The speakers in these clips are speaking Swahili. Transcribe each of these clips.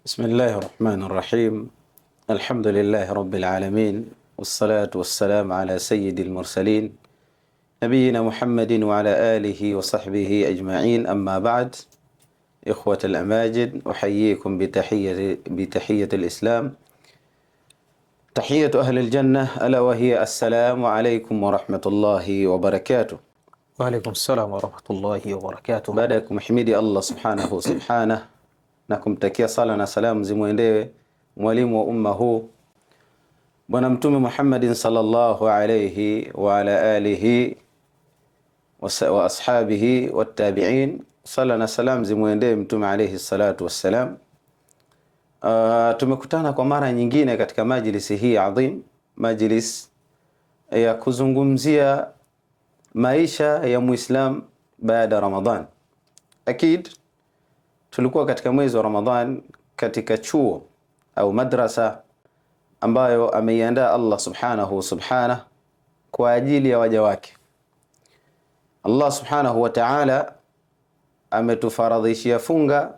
بسم الله الرحمن الرحيم. الحمد لله رب العالمين، والصلاة والسلام على سيد المرسلين نبينا محمد وعلى آله وصحبه أجمعين. أما بعد، إخوة الأماجد، أحييكم بتحية الإسلام، تحية أهل الجنة، ألا وهي السلام عليكم ورحمة الله وبركاته. وعليكم السلام ورحمة الله وبركاته. Baadakum himidi Allah subhanahu na kumtakia sala na salamu zimwendewe mwalimu wa umma huu Bwana Mtume Muhammadin sallallahu alayhi wa ala alihi wa ashabihi wattabi'in. Sala na salamu zimwendewe Mtume alayhi salatu wassalam. Tumekutana kwa mara nyingine katika majlisi hii adhim, majlis ya kuzungumzia maisha ya Muislam baada Ramadhan. Akid tulikuwa katika mwezi wa Ramadhan katika chuo au madrasa ambayo ameiandaa Allah subhanahu kwa ajili ya waja wake. Allah subhanahu wa ta'ala ametufaradhishia funga,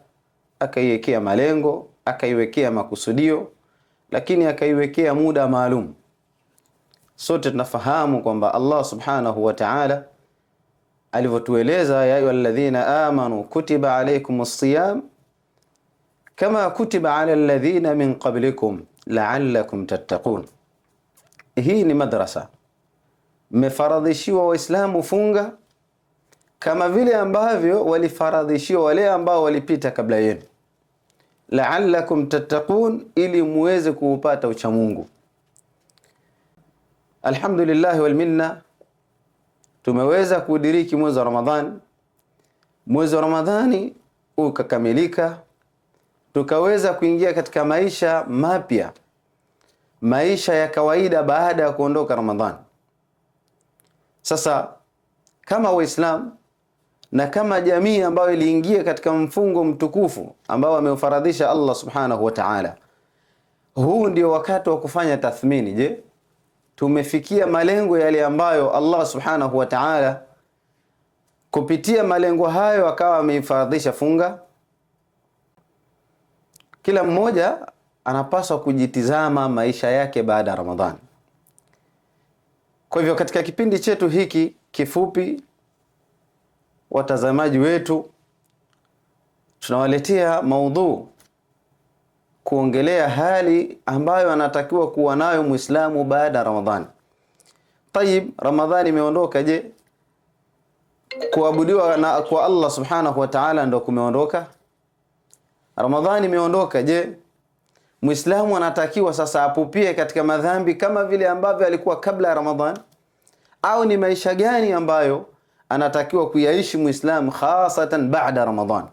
akaiwekea malengo, akaiwekea makusudio, lakini akaiwekea muda maalum. Sote tunafahamu kwamba Allah subhanahu wa ta'ala alivyotueleza, ya ayyuhalladhina amanu kutiba alaykumus siyam kama kutiba ala alladhina min qablikum la'allakum tattaqun. Hii ni madrasa, mmefaradhishiwa waislamu funga kama vile ambavyo walifaradhishiwa wale ambao walipita kabla yenu, la'allakum tattaqun, ili muweze kuupata uchamungu. Alhamdulillah wal minna, tumeweza kudiriki mwezi wa Ramadhan. Mwezi wa Ramadhani ukakamilika, tukaweza kuingia katika maisha mapya, maisha ya kawaida baada ya kuondoka Ramadhan. Sasa kama Waislamu na kama jamii ambayo iliingia katika mfungo mtukufu ambao ameufaradhisha Allah subhanahu wa ta'ala, huu ndio wakati wa kufanya tathmini. Je, tumefikia malengo yale ambayo Allah subhanahu wa ta'ala kupitia malengo hayo akawa ameifaradhisha funga? Kila mmoja anapaswa kujitizama maisha yake baada ya Ramadhani. Kwa hivyo katika kipindi chetu hiki kifupi, watazamaji wetu tunawaletea maudhu kuongelea hali ambayo anatakiwa kuwa nayo Muislamu baada ya Ramadhani. Tayib, Ramadhani imeondoka, je, kuabudiwa na kwa Allah subhanahu wa ta'ala ndio kumeondoka? Ramadhani imeondoka, je, Muislamu anatakiwa sasa apupie katika madhambi kama vile ambavyo alikuwa kabla ya Ramadhani? Au ni maisha gani ambayo anatakiwa kuyaishi Muislamu khasatan baada Ramadhan?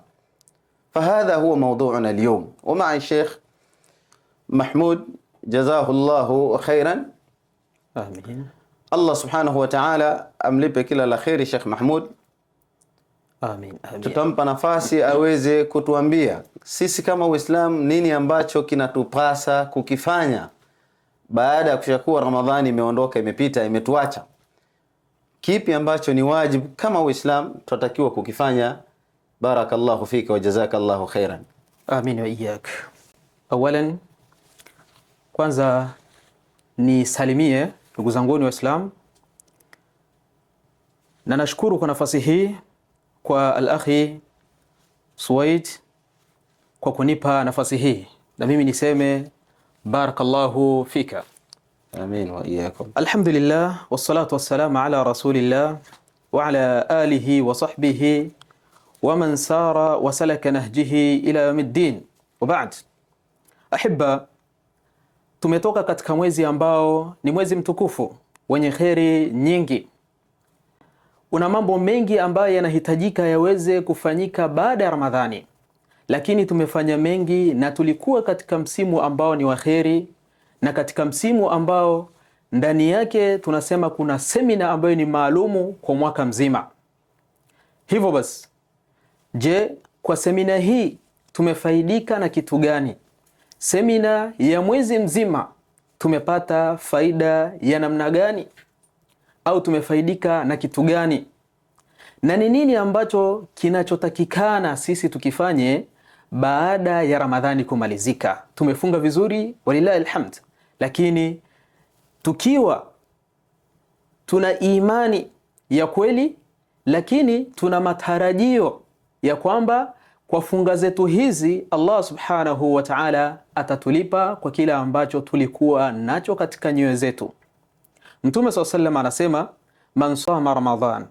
فهذا هو موضوعنا اليوم، ومع الشيخ محمود جزاه الله خيرا. آمين. Allah subhanahu wa ta'ala amlipe kila la kheri Sheikh Mahmud. Amin. Tutampa nafasi aweze kutuambia sisi kama Uislamu nini ambacho kinatupasa kukifanya baada ya kushakuwa Ramadhani imeondoka, imepita, imetuacha. Kipi ambacho ni wajibu kama Uislamu tunatakiwa kukifanya? Barakallahu fika wa jazakallahu khairan. Amin wa iyak. Awalan, kwanza ni salimie ndugu zanguni Waislamu, na nashukuru kwa nafasi hii kwa al-akhi Suwaid kwa kunipa nafasi hii, na mimi niseme barakallahu fika. Amin wa iyakum. Alhamdulillah, wassalatu wassalamu ala rasulillah wa ala alihi wa sahbihi wa man sara wa salaka nahjihi ila yawmiddin. Wa ba'd. Ahibba, tumetoka katika mwezi ambao ni mwezi mtukufu wenye kheri nyingi. Una mambo mengi ambayo yanahitajika yaweze kufanyika baada ya Ramadhani, lakini tumefanya mengi na tulikuwa katika msimu ambao ni wa kheri, na katika msimu ambao ndani yake tunasema kuna semina ambayo ni maalumu kwa mwaka mzima. Hivyo basi, je, kwa semina hii tumefaidika na kitu gani? Semina ya mwezi mzima tumepata faida ya namna gani? Au tumefaidika na kitu gani? Na ni nini ambacho kinachotakikana sisi tukifanye baada ya Ramadhani kumalizika. Tumefunga vizuri, walillahi alhamd, lakini tukiwa tuna imani ya kweli, lakini tuna matarajio ya kwamba kwa funga zetu hizi Allah subhanahu wa ta'ala atatulipa kwa kila ambacho tulikuwa nacho katika nyoyo zetu. Mtume SAW anasema, man sama Ramadhan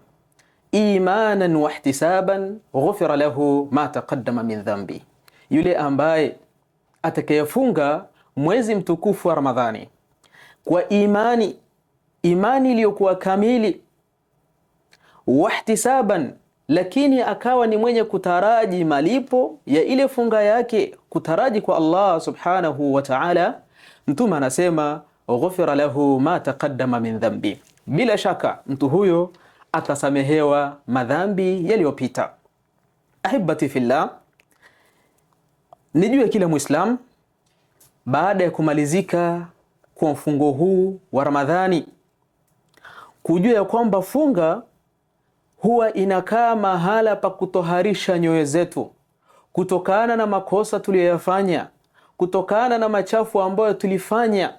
imanan wa ihtisaban ghufira lahu ma taqaddama min dhanbi, yule ambaye atakayefunga mwezi mtukufu wa Ramadhani kwa imani iliyokuwa kamili, wa ihtisaban, lakini akawa ni mwenye kutaraji malipo ya ile funga yake, kutaraji kwa Allah subhanahu wa ta'ala, Mtume anasema ghufira lahu ma taqaddama min dhanbi, bila shaka mtu huyo atasamehewa madhambi yaliyopita. Ahibati fillah, nijue kila Muislam baada ya kumalizika kwa mfungo huu wa Ramadhani kujua ya kwamba funga huwa inakaa mahala pa kutoharisha nyoyo zetu kutokana na makosa tuliyoyafanya, kutokana na machafu ambayo tulifanya.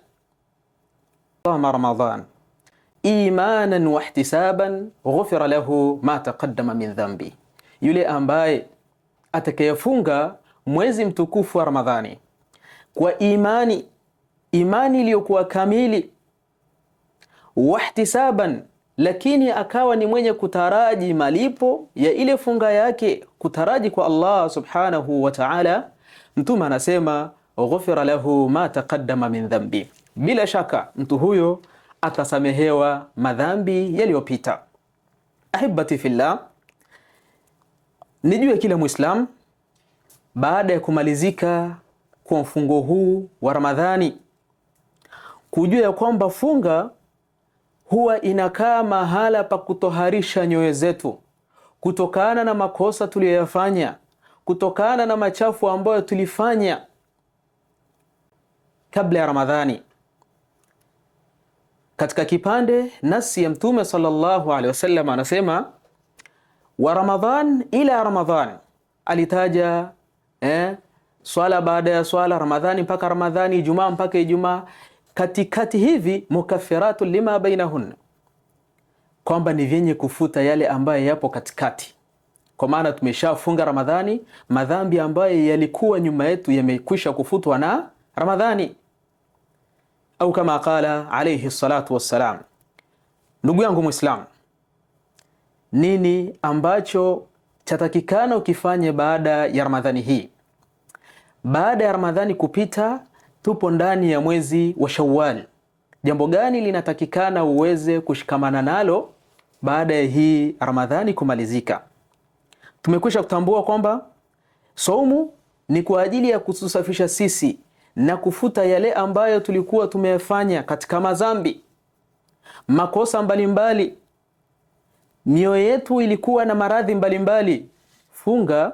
Ramadhan imanan wa ihtisaban ghufira lahu ma taqaddama min dhanbi, yule ambaye atakayefunga mwezi mtukufu wa Ramadhani kwa imani iliyokuwa kamili, wa ihtisaban, lakini akawa ni mwenye kutaraji malipo ya ile funga yake, kutaraji kwa Allah subhanahu wa ta'ala, Mtume anasema ghufira lahu ma taqaddama min dhanbi, bila shaka mtu huyo atasamehewa madhambi yaliyopita. Ahibati fillah, nijue kila Muislam baada ya kumalizika kwa mfungo huu wa Ramadhani kujua ya kwamba funga huwa inakaa mahala pa kutoharisha nyoyo zetu kutokana na makosa tuliyoyafanya, kutokana na machafu ambayo tulifanya kabla ya Ramadhani. Katika kipande nasi ya Mtume sallallahu alaihi wasallam anasema, wa Ramadhan ila Ramadhan, alitaja swala baada ya swala, Ramadhani mpaka Ramadhani, Ijumaa mpaka Ijumaa, katikati hivi mukaffiratu lima bainahunna, kwamba ni vyenye kufuta yale ambayo yapo katikati. Kwa maana tumeshafunga Ramadhani, madhambi ambayo yalikuwa nyuma yetu yamekwisha kufutwa na Ramadhani. Au kama qala alayhi salatu wassalam. Ndugu yangu Muislam, nini ambacho chatakikana ukifanye baada ya Ramadhani hii? Baada ya Ramadhani kupita, tupo ndani ya mwezi wa Shawwal. Jambo gani linatakikana uweze kushikamana nalo baada ya hii Ramadhani kumalizika? Tumekwisha kutambua kwamba saumu ni kwa ajili ya kutusafisha sisi na kufuta yale ambayo tulikuwa tumeyafanya katika madhambi, makosa mbalimbali. Mioyo yetu ilikuwa na maradhi mbalimbali. Funga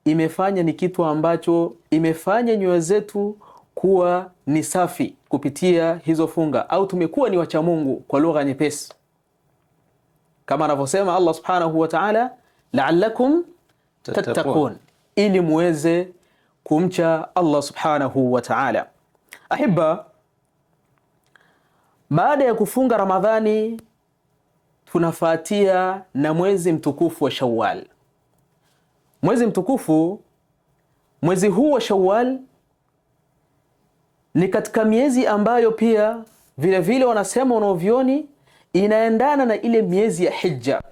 imefanya ni kitu ambacho imefanya nyoyo zetu kuwa ni safi kupitia hizo funga, au tumekuwa ni wacha Mungu kwa lugha nyepesi, kama anavyosema Allah subhanahu wa ta'ala, la'allakum tattaqun, ili muweze kumcha Allah subhanahu wa ta'ala. Ahibba, baada ya kufunga Ramadhani tunafuatia na mwezi mtukufu wa Shawwal. Mwezi mtukufu, mwezi huu wa Shawwal ni katika miezi ambayo pia vile vile wanasema wanavyoni inaendana na ile miezi ya Hija.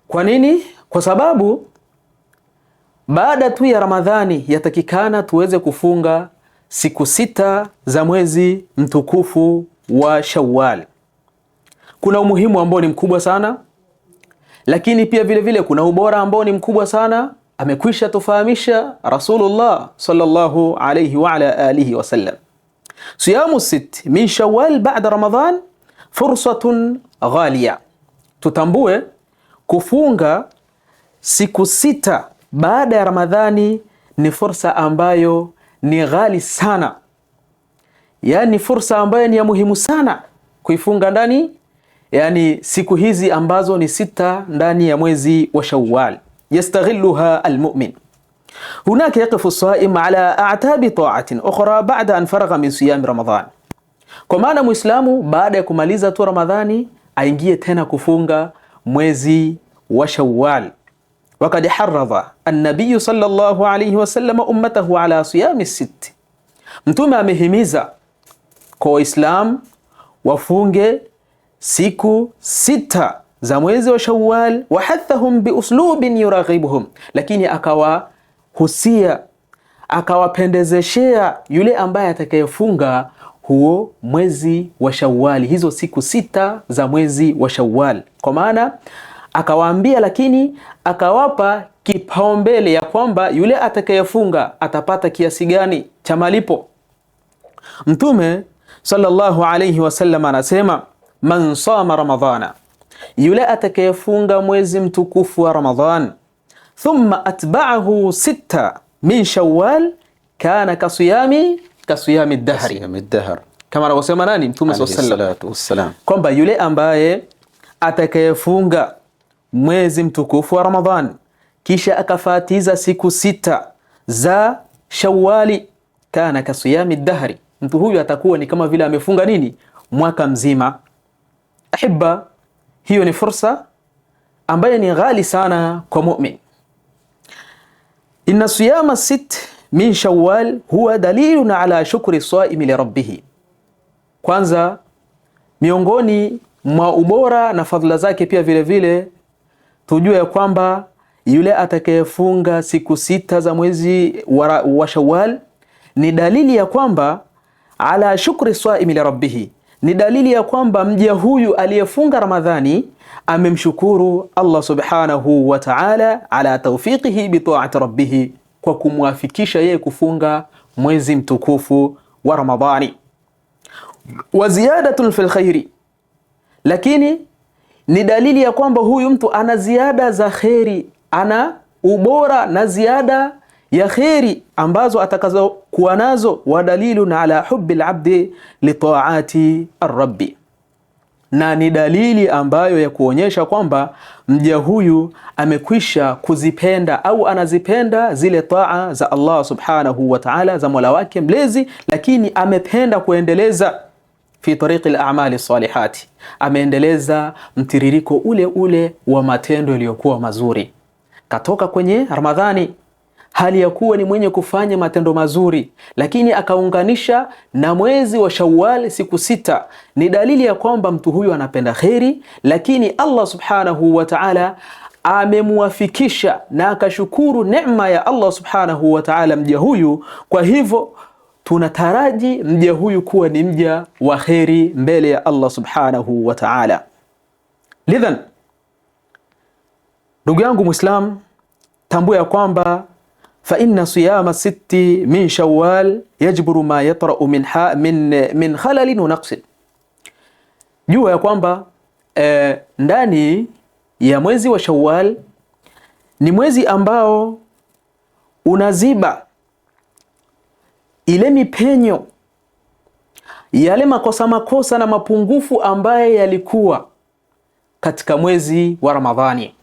Kwa nini? Kwa sababu baada tu ya Ramadhani yatakikana tuweze kufunga siku 6 za mwezi mtukufu wa Shawwal. Kuna umuhimu ambao ni mkubwa sana, lakini pia vile vile kuna ubora ambao ni mkubwa sana. Amekwisha tufahamisha Rasulullah sallallahu alayhi wa ala alihi wasallam, siyamu 6 min Shawwal ba'da Ramadhan fursatun ghaliya. Tutambue kufunga siku 6 baada ya Ramadhani ni fursa ambayo ni ghali sana, yani fursa ambayo ni ya muhimu sana kuifunga ndani, yani siku hizi ambazo ni 6 ndani ya mwezi wa Shawwal. يستغلها المؤمن. هناك يقف الصائم على أعتاب طاعة أخرى بعد أن فرغ من صيام رمضان. Kwa maana Muislamu baada ya kumaliza tu Ramadhani aingie tena kufunga mwezi wa Shawwal. Wakad harradha an-nabiy sallallahu alayhi wasallam ummatahu ala siyami sitt. Mtume amehimiza kwa Waislamu wafunge siku 6 za mwezi wa Shawwal, wa hathahum bi uslubin yuraghibuhum, lakini akawahusia, akawapendezeshea yule ambaye atakayefunga huo mwezi wa Shawwal, hizo siku 6 za mwezi wa Shawwal. Kwa maana akawaambia, lakini akawapa kipaumbele ya kwamba yule atakayefunga atapata kiasi gani cha malipo. Mtume sallallahu alayhi wasallam anasema, man sama ramadhana, yule atakayefunga mwezi mtukufu wa Ramadhan, thumma atba'ahu 6 min Shawwal, kana kasiyami dahri, kama anavyosema nani? Mtume sallallahu alayhi wasallam, kwamba yule ambaye atakayefunga mwezi mtukufu wa Ramadhan kisha akafatiza siku 6 za Shawwali, kana kasiyami dahri, mtu huyu atakuwa ni kama vile amefunga nini? Mwaka mzima. Ahibba, hiyo ni fursa ambayo ni ghali sana kwa mu'min. Inna siyama 6 min Shawwal huwa dalilun ala shukri saimi li rabbih. Kwanza, miongoni mwa ubora na fadhila zake pia vile vile tujue ya kwamba yule atakayefunga siku 6 za mwezi wa Shawwal ni dalili ya kwamba ala shukri saimi li rabbih, ni dalili ya kwamba mja huyu aliyefunga Ramadhani amemshukuru Allah subhanahu wa ta'ala ala tawfiqihi bi ta'ati rabbih, kwa kumwafikisha yeye kufunga mwezi mtukufu wa Ramadhani. Wa ziyadatun fil khairi, lakini ni dalili ya kwamba huyu mtu ana ziada za khairi, ana ubora na ziada ya khairi ambazo atakazo kuwa nazo. Wa dalilun ala hubbil abdi li ta'ati ar-rabbi, na ni dalili ambayo ya kuonyesha kwamba mja huyu amekwisha kuzipenda au anazipenda zile taa za Allah subhanahu wa ta'ala, za Mola wake mlezi, lakini amependa kuendeleza fi tariqi al-a'mali salihati, ameendeleza mtiririko ule ule wa matendo yaliyokuwa mazuri. Katoka kwenye Ramadhani hali ya kuwa ni mwenye kufanya matendo mazuri, lakini akaunganisha na mwezi wa Shawwal siku 6. Ni dalili ya kwamba mtu huyu anapenda kheri, lakini Allah subhanahu wa ta'ala amemuwafikisha na akashukuru neema ya Allah subhanahu wa ta'ala mja huyu. Kwa hivyo tunataraji mja huyu kuwa ni mja wa kheri mbele ya Allah subhanahu wa ta'ala. Lidhan, ndugu yangu Muislam, tambua ya kwamba fa inna siyama 6 min Shawwal yajburu ma yatra'u min khalalin wa naqsin. Jua ya kwamba ndani ya mwezi wa Shawwal ni mwezi ambao unaziba ile mipenyo, yale makosa na mapungufu ambaye yalikuwa katika mwezi wa Ramadhani.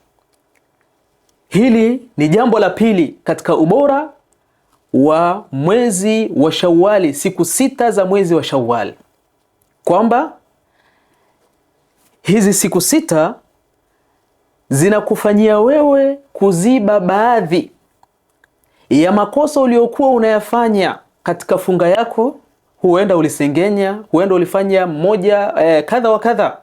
Hili ni jambo la pili katika ubora wa mwezi wa Shawwali, siku 6 za mwezi wa Shawwal, kwamba hizi siku 6 zinakufanyia wewe kuziba baadhi ya makosa uliokuwa unayafanya katika funga yako. Huenda ulisengenya, huenda ulifanya moja kadha wa kadha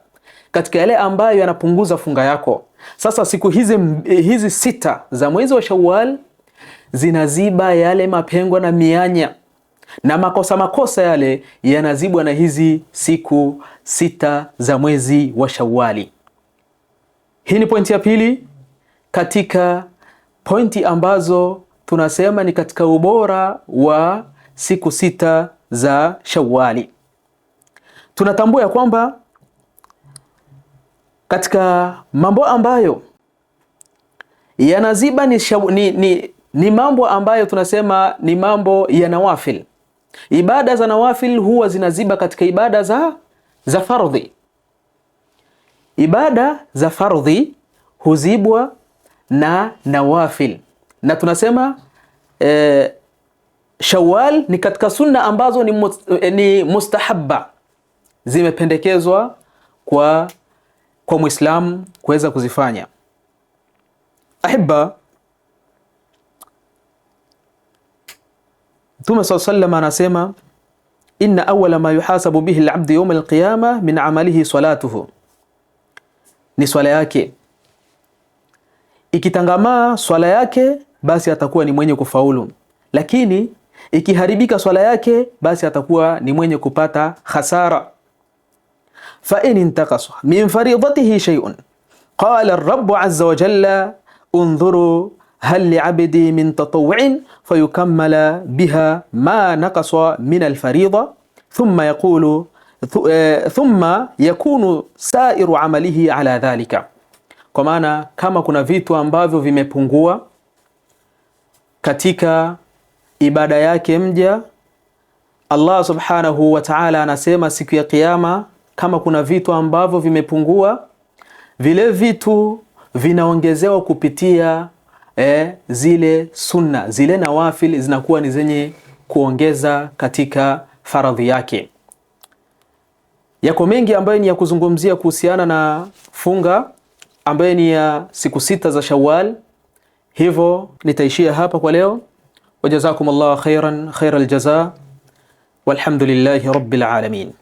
katika yale ambayo yanapunguza funga yako. Sasa siku hizi 6 za mwezi wa Shawwal zinaziba yale mapengo na mianya, na makosa yale yanazibwa na hizi siku 6 za mwezi wa Shawwali. Hii ni pointi ya pili katika pointi ambazo tunasema ni katika ubora wa siku 6 za Shawwali. Tunatambua ya kwamba katika mambo ambayo yanaziba ni mambo ambayo tunasema ni mambo ya nawafil. Ibada za nawafil huwa zinaziba katika ibada za fardhi. Ibada za fardhi huzibwa na nawafil. Na tunasema Shawwal ni katika sunna ambazo ni mustahabba, zimependekezwa kwa Muislamu kuweza kuzifanya. Ahibba, Mtume sallallahu alayhi wasallam anasema inna awwala ma yuhasabu bihi al-'abdu yawm al-qiyamah min 'amalihi salatuhu, ni swala yake. Ikitangamaa swala yake basi atakuwa ni mwenye kufaulu, lakini ikiharibika swala yake basi atakuwa ni mwenye kupata khasara. Fa in intaqasa min faridatihi shay'un qala ar-rabb 'azza wa jalla unzuru hal li'abdi min tatawwu'in fayukammala biha ma naqasa min al-farida thumma yakunu sa'iru 'amalihi 'ala dhalika. Kwa maana kama kuna vitu ambavyo vimepungua katika ibada yake mja, Allah subhanahu wa ta'ala anasema siku ya kiyama, kama kuna vitu ambavyo vimepungua, vile vitu vinaongezewa kupitia zile sunna, zile nawafil zinakuwa ni zenye kuongeza katika faradhi yake. Yako mengi ambayo ni ya kuzungumzia kuhusiana na funga ambayo ni ya siku 6 za Shawwal. Hivyo nitaishia hapa kwa leo. Wajazakumullahu khairal jazaa, walhamdulillahi rabbil alamin.